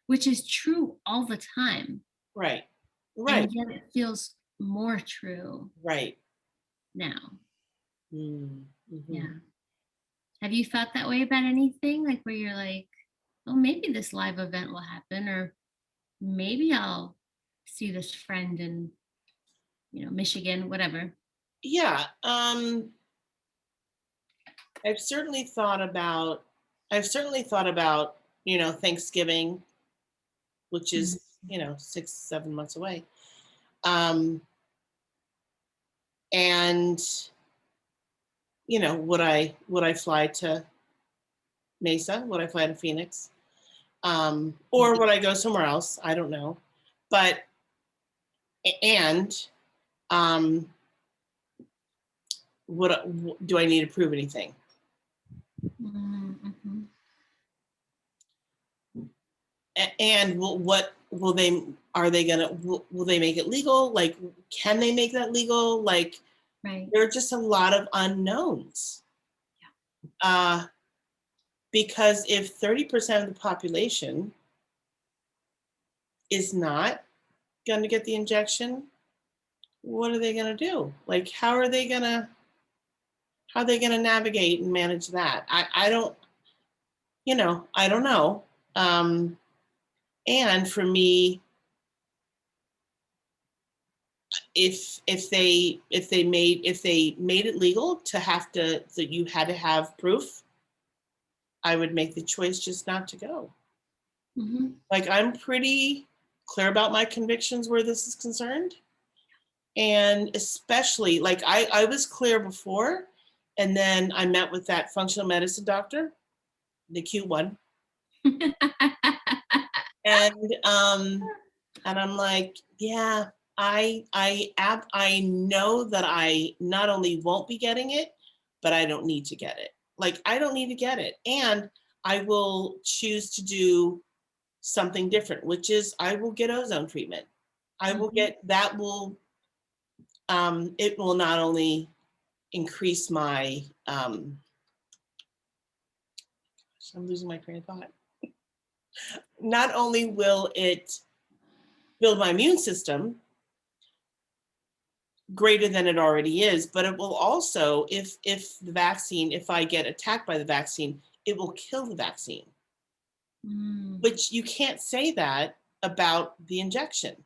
which is true all the time. Right. Right. And yet it feels more true Right. now. Mm-hmm. Yeah. Have you felt that way about anything? Like where you're like, oh, maybe this live event will happen, or maybe I'll see this friend in, Michigan, whatever. Yeah. I've certainly thought about I've certainly thought about, Thanksgiving, which Mhm. is, 6, 7 months away. Um, and would I fly to Mesa? Would I fly to Phoenix? Or would I go somewhere else? I don't know. But and um, do I need to prove anything? Mhm. And what will they? Are they gonna? Will they make it legal? Like, can they make that legal? Like, Right. there are just a lot of unknowns. Uh, because if 30% of the population is not going to get the injection, what are they going to do? Like, how are they going to navigate and manage that? I don't, I don't know. Um, and for me, if they made it legal to have to that you had to have proof, I would make the choice just not to go. Mm-hmm. Like, I'm pretty clear about my convictions where this is concerned. And especially, like, I was clear before, and then I met with that functional medicine doctor, the cute one, and I'm like, yeah, I know that I not only won't be getting it, but I don't need to get it. Like, I don't need to get it, and I will choose to do something different, which is I will get ozone treatment. I will Mhm. get that will it will not only increase my I'm losing my train of thought. Not only will it build my immune system greater than it already is, but it will also, if I get attacked by the vaccine, it will kill the vaccine. Mm. Which you can't say that about the injection.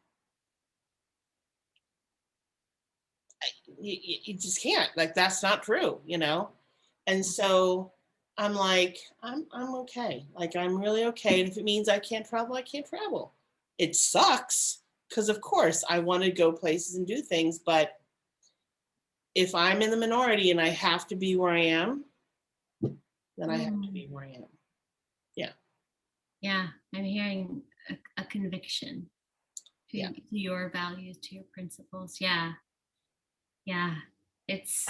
You just can't. Like, that's not true. And so I'm like, I'm okay. Like, I'm really okay. And if it means I can't travel, I can't travel. It sucks because, of course, I want to go places and do things, but if I'm in the minority and I have to be where I am, then I have to Mm. be where I am. Yeah. Yeah, I'm hearing a conviction Yeah. to your values, to your principles. Yeah, yeah. It's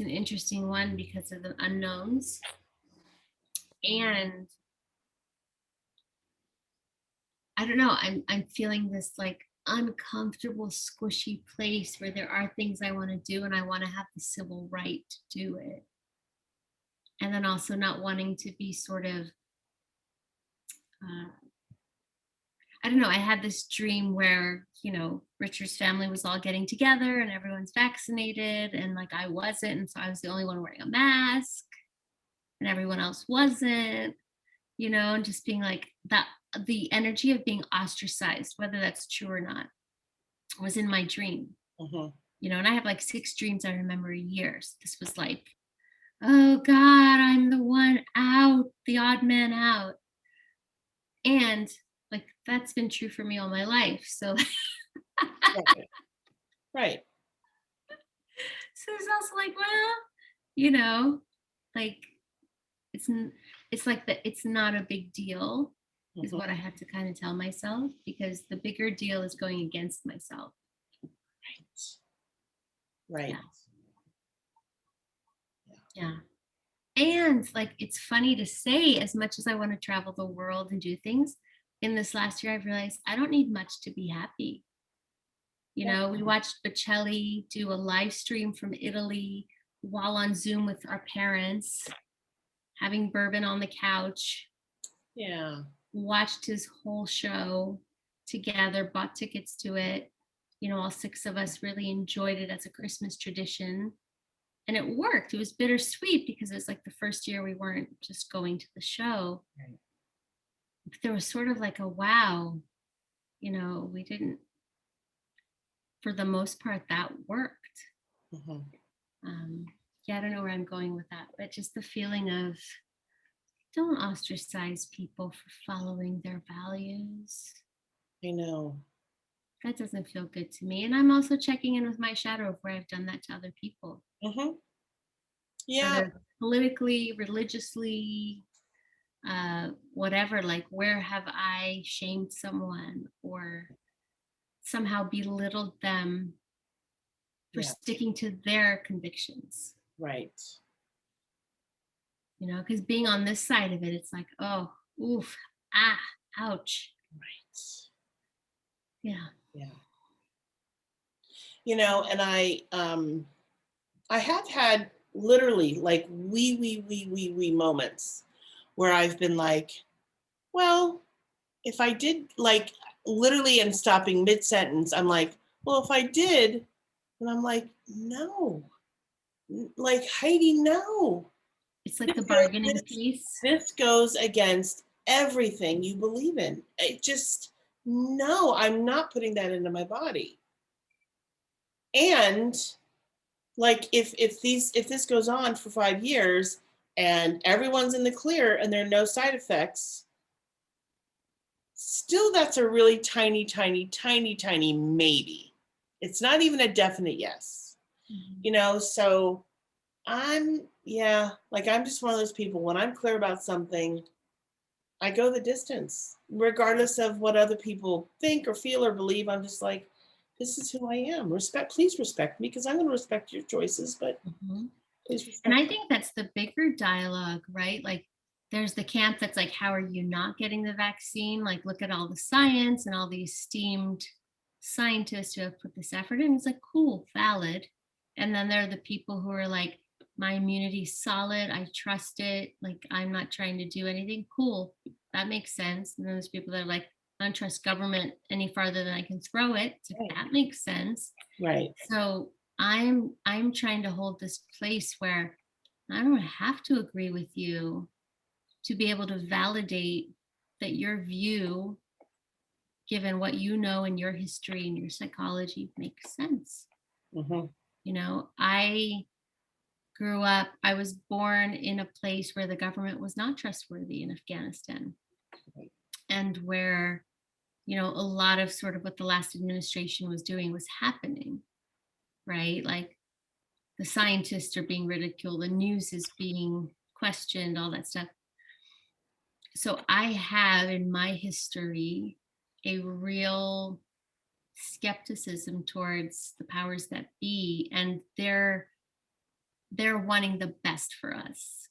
an interesting one because of the unknowns, and I don't know. I'm feeling this like uncomfortable, squishy place where there are things I want to do and I want to have the civil right to do it. And then also not wanting to be sort of, uh, I don't know, I had this dream where, Richard's family was all getting together and everyone's vaccinated and like I wasn't. And so I was the only one wearing a mask and everyone else wasn't, and just being like that, the energy of being ostracized, whether that's true or not, was in my dream. Mhm. And I have like 6 dreams I remember a year. So this was like, oh God, I'm the one out, the odd man out. And like that's been true for me all my life. So Right. Right. so it's also like, well, you know, like it's it's like that it's not a big deal is Mhm. what I have to kind of tell myself because the bigger deal is going against myself. Right. Yeah. Yeah. And like it's funny to say, as much as I want to travel the world and do things, in this last year I've realized I don't need much to be happy. Yeah. We watched Bocelli do a live stream from Italy while on Zoom with our parents, having bourbon on the couch, Yeah. watched his whole show together, bought tickets to it. All 6 of us really enjoyed it as a Christmas tradition. And it worked. It was bittersweet because it was like the first year we weren't just going to the show. Right. But there was sort of like a wow, we didn't, for the most part, that worked. Mhm. Um, yeah, I don't know where I'm going with that, but just the feeling of don't ostracize people for following their values. I know. That doesn't feel good to me. And I'm also checking in with my shadow of where I've done that to other people, Mhm. Yeah. whether politically, religiously, whatever, like where have I shamed someone or somehow belittled them for Yeah. sticking to their convictions, Right. because being on this side of it, it's like, oh, oof, ah, ouch. Right. Yeah. Yeah. And I have had literally like wee moments where I've been like, well, if I did like literally and stopping mid sentence, I'm like, well, if I did, and I'm like, no, like Heidi, no. It's like This the goes, bargaining this, piece. this goes against everything you believe in. It just, no, I'm not putting that into my body. And like if this goes on for 5 years and everyone's in the clear and there are no side effects, still that's a really tiny maybe. It's not even a definite yes. So I'm just one of those people. When I'm clear about something, I go the distance, regardless of what other people think or feel or believe. I'm just like, this is who I am. Please respect me because I'm going to respect your choices, but Mhm. please And respect I think that's the bigger dialogue, right? Like there's the camp that's like, how are you not getting the vaccine? Like, look at all the science and all these esteemed scientists who have put this effort in. It's like, cool, valid. And then there are the people who are like, my immunity's solid. I trust it. Like, I'm not trying to do anything. Cool. That makes sense. And then there's people that are like, I don't trust government any farther than I can throw it. So right. that makes sense. Right. So I'm trying to hold this place where I don't have to agree with you to be able to validate that your view, given what you know and your history and your psychology, makes sense. Mm-hmm. I was born in a place where the government was not trustworthy in Afghanistan Right. and where, a lot of sort of what the last administration was doing was happening, right? Like the scientists are being ridiculed, the news is being questioned, all that stuff. So I have in my history a real skepticism towards the powers that be, and they're wanting the best for us.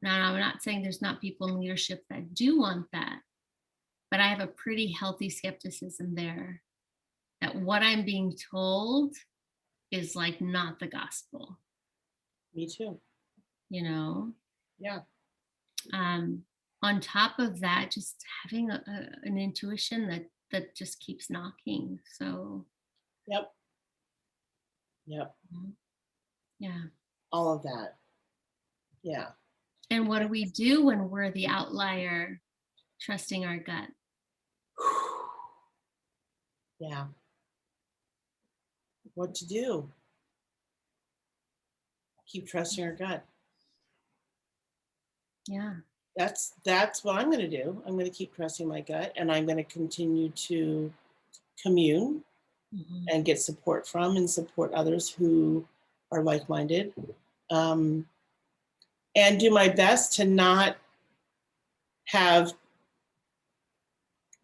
Now, I'm not saying there's not people in leadership that do want that, but I have a pretty healthy skepticism there. that what I'm being told is like not the gospel, Me too. you know? Yeah. Um, on top of that, just having an intuition that just keeps knocking. So, Yep. Yep. mm, yeah. All of that. Yeah. And what do we do when we're the outlier, trusting our gut? Yeah. What to do? Keep trusting your gut. Yeah. That's what I'm going to do. I'm going to keep trusting my gut, and I'm going to continue to commune Hmm. and get support from and support others who are like-minded, um, and do my best to not have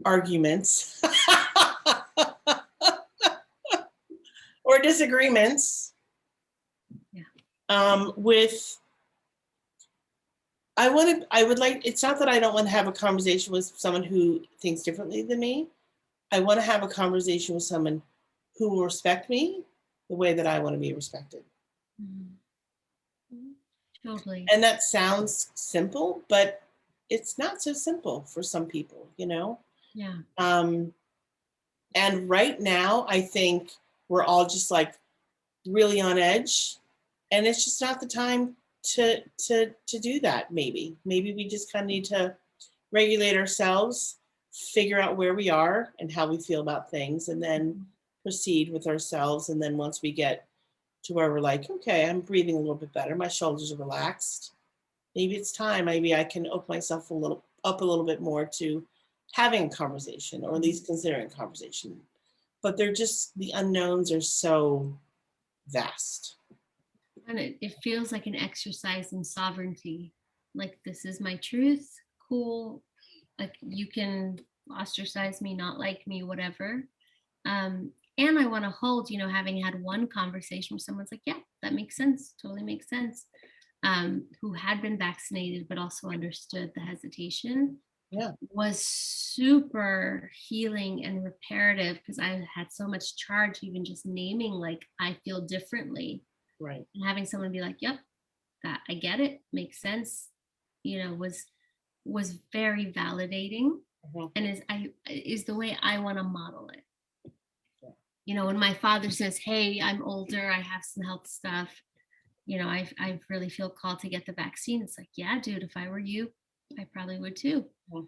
arguments or disagreements Yeah. with I would like, it's not that I don't want to have a conversation with someone who thinks differently than me. I want to have a conversation with someone who will respect me the way that I want to be respected. Mhm. Totally. And that sounds simple, but it's not so simple for some people, you know? Yeah. Um, and right now, I think we're all just like really on edge, and it's just not the time to do that. Maybe we just kind of need to regulate ourselves, figure out where we are and how we feel about things, and then Mhm. proceed with ourselves. And then once we get to where we're like, okay, I'm breathing a little bit better, my shoulders are relaxed, maybe it's time. Maybe I can open myself a little bit more to having a conversation, or at Mhm. least considering a conversation. But they're just, the unknowns are so vast. And it feels like an exercise in sovereignty. Like, this is my truth. Cool. Like, you can ostracize me, not like me, whatever. And I want to hold, having had one conversation where someone's like, yeah, that makes sense. Totally makes sense. Who had been vaccinated, but also understood the hesitation, Yeah, was super healing and reparative, because I had so much charge, even just naming, like, I feel differently, right. and having someone be like, yep, that I get it, makes sense, was very validating, Mhm. and is the way I want to model it. Yeah. When my father says, hey, I'm older, I have some health stuff, I really feel called to get the vaccine. It's like, yeah, dude, if I were you, I probably would too. Mhm.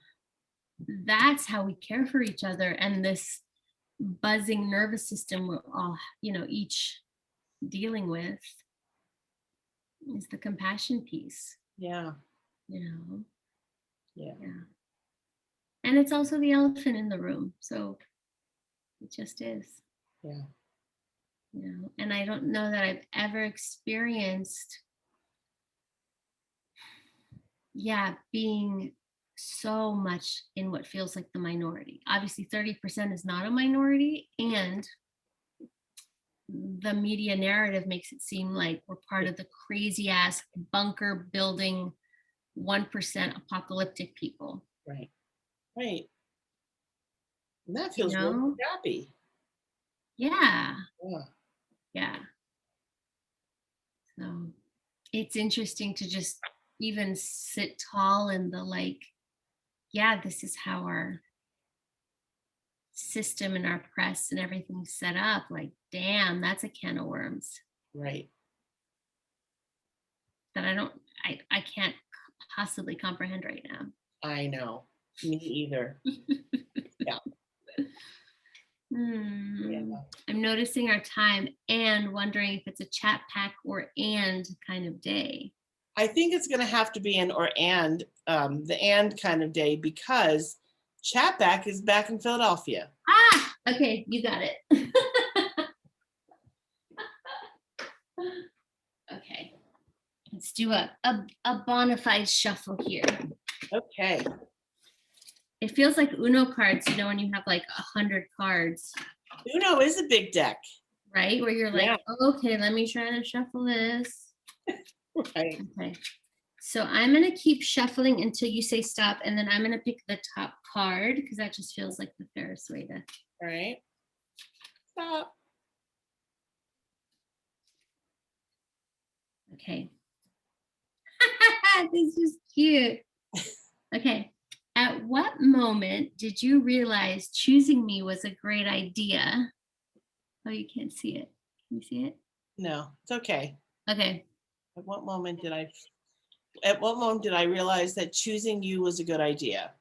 That's how we care for each other. And this buzzing nervous system we're all, each dealing with, is the compassion piece, Yeah, you know? yeah, Yeah. And it's also the elephant in the room. So it just is, yeah, and I don't know that I've ever experienced, yeah, being so much in what feels like the minority. Obviously, 30% is not a minority, and the media narrative makes it seem like we're part yeah. of the crazy ass bunker building 1% apocalyptic people, Right, right. And that you feels really know? crappy. Yeah, Yeah, yeah. So it's interesting to just even sit tall in the, like, yeah, this is how our system and our press and everything's set up. Like, damn, that's a can of worms right. that I can't possibly comprehend right now. I know. Me either. Yeah, Hmm. yeah. I'm noticing our time and wondering if it's a chat pack or and kind of day. I think it's going to have to be an or and, the and kind of day, because Chatback is back in Philadelphia. Ah, okay, you got it. Okay, let's do a bona fide shuffle here. Okay. It feels like Uno cards, when you have like 100 cards, Uno is a big deck. right? Where you're like, Yeah, okay, let me try to shuffle this. right. Okay. So I'm going to keep shuffling until you say stop, and then I'm going to pick the top card, because that just feels like the fairest way to. All right. Stop. Okay. This is cute. Okay. At what moment did you realize choosing me was a great idea? Oh, you can't see it. Can you see it? No, it's okay. Okay. At what moment did I at what moment did I realize that choosing you was a good idea?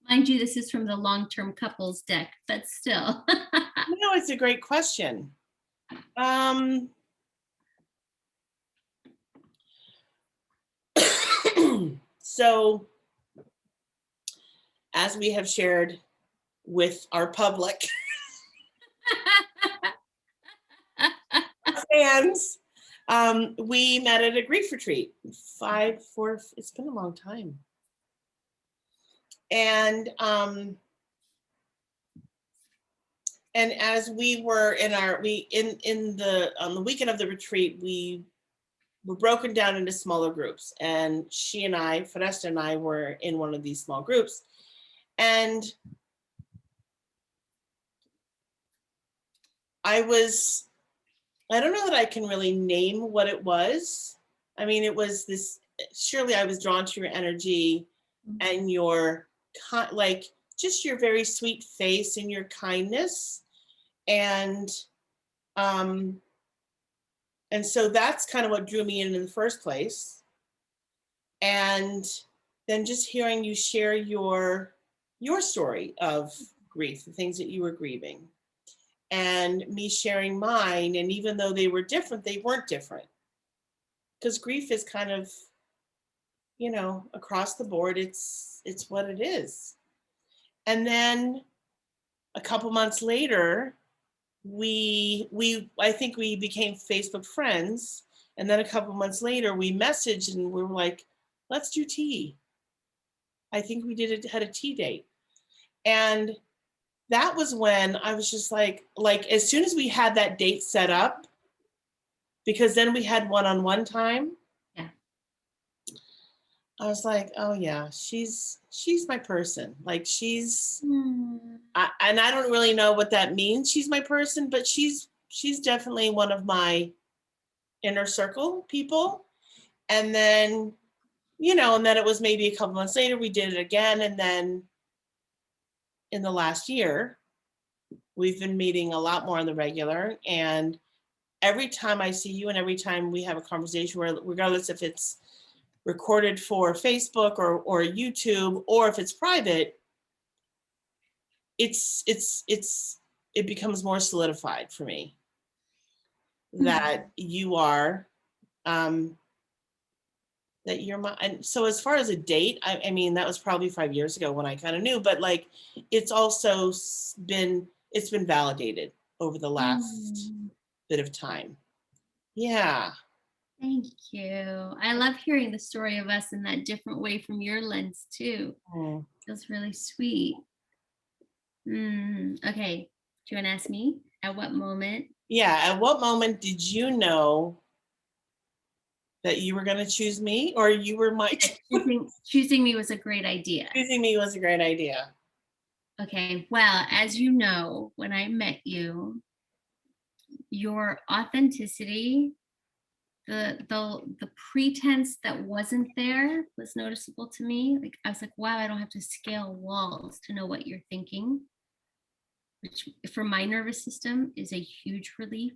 Mind you, this is from the long-term couples deck, but still. No, it's a great question. Um, so, as we have shared with our public fans, we met at a grief retreat. It's been a long time. And as we were in the on the weekend of the retreat, we were broken down into smaller groups, and she and I, Foresta and I, were in one of these small groups, and I don't know that I can really name what it was. I mean, it was this, surely I was drawn to your energy and your like just your very sweet face and your kindness, and um and so that's kind of what drew me in the first place. And then just hearing you share your story of grief, the things that you were grieving, and me sharing mine, and even though they were different, they weren't different, because grief is kind of, across the board, it's what it is. And then a couple months later, we I think we became Facebook friends, and then a couple months later we messaged and we were like, let's do tea. I think we had a tea date. And that was when I was just like as soon as we had that date set up, because then we had one-on-one time, Yeah. I was like, oh yeah, she's my person. Like and I don't really know what that means. She's my person, but she's definitely one of my inner circle people. And then, and then it was maybe a couple months later we did it again, and then in the last year we've been meeting a lot more on the regular, and every time I see you and every time we have a conversation, where regardless if it's recorded for Facebook or YouTube, or if it's private, it becomes more solidified for me that you are um that you're my. And so as far as a date, I mean that was probably 5 years ago when I kind of knew, but like it's also it's been validated over the last bit of time. Yeah. Thank you. I love hearing the story of us in that different way from your lens too. Mm. Feels really sweet. Okay. Do you want to ask me at what moment? Yeah. At what moment did you know that you were going to choose me, or you were my Choosing me was a great idea. choosing me was a great idea? Okay. Well, as you know, when I met you, your authenticity, the pretense that wasn't there was noticeable to me. Like I was like, wow, I don't have to scale walls to know what you're thinking, which for my nervous system is a huge relief.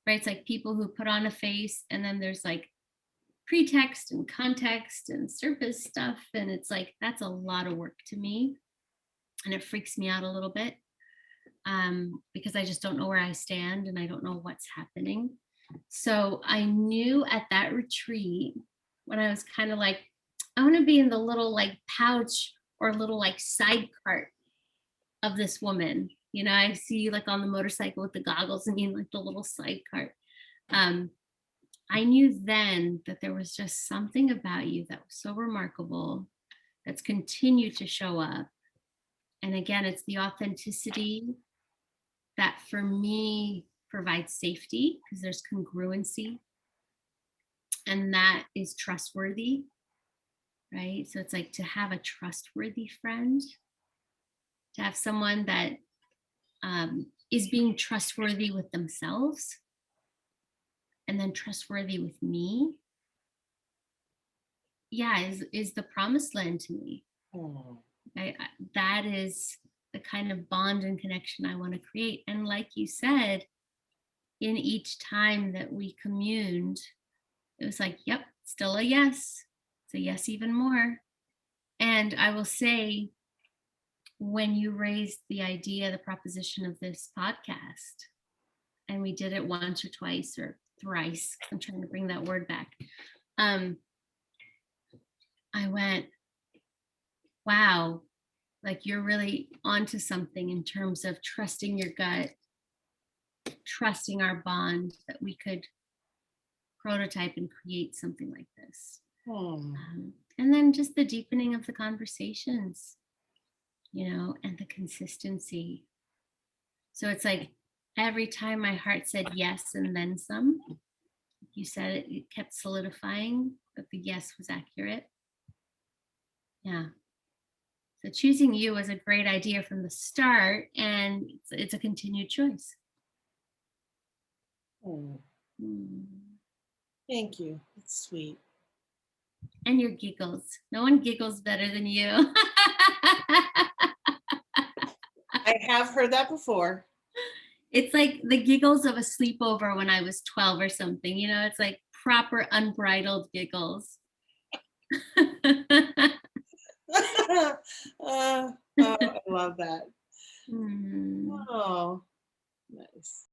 Right? It's like people who put on a face and then there's like pretext and context and surface stuff, and it's like that's a lot of work to me, and it freaks me out a little bit, because I just don't know where I stand and I don't know what's happening. So I knew at that retreat, when I was kind of like, I want to be in the little like pouch or little like side cart of this woman. I see you like on the motorcycle with the goggles and in like the little side cart. I knew then that there was just something about you that was so remarkable that's continued to show up. And again, it's the authenticity that for me provides safety because there's congruency, and that is trustworthy, right? So it's like to have a trustworthy friend, to have someone that is being trustworthy with themselves and then trustworthy with me, yeah, is the promised land to me. Hmm. That is the kind of bond and connection I want to create. And like you said, in each time that we communed, it was like, yep, still a yes. It's a yes, even more. And I will say, when you raised the idea, the proposition of this podcast, and we did it once or twice or thrice, I'm trying to bring that word back. I went, wow, like you're really onto something in terms of trusting your gut, trusting our bond that we could prototype and create something like this. Hmm. And then just the deepening of the conversations, and the consistency. So it's like every time my heart said yes and then some, you said it kept solidifying that the yes was accurate. Yeah. So choosing you was a great idea from the start, and it's a continued choice. Hmm. Mm. Thank you. It's sweet. And your giggles. No one giggles better than you. I have heard that before. It's like the giggles of a sleepover when I was 12 or something. It's like proper unbridled giggles.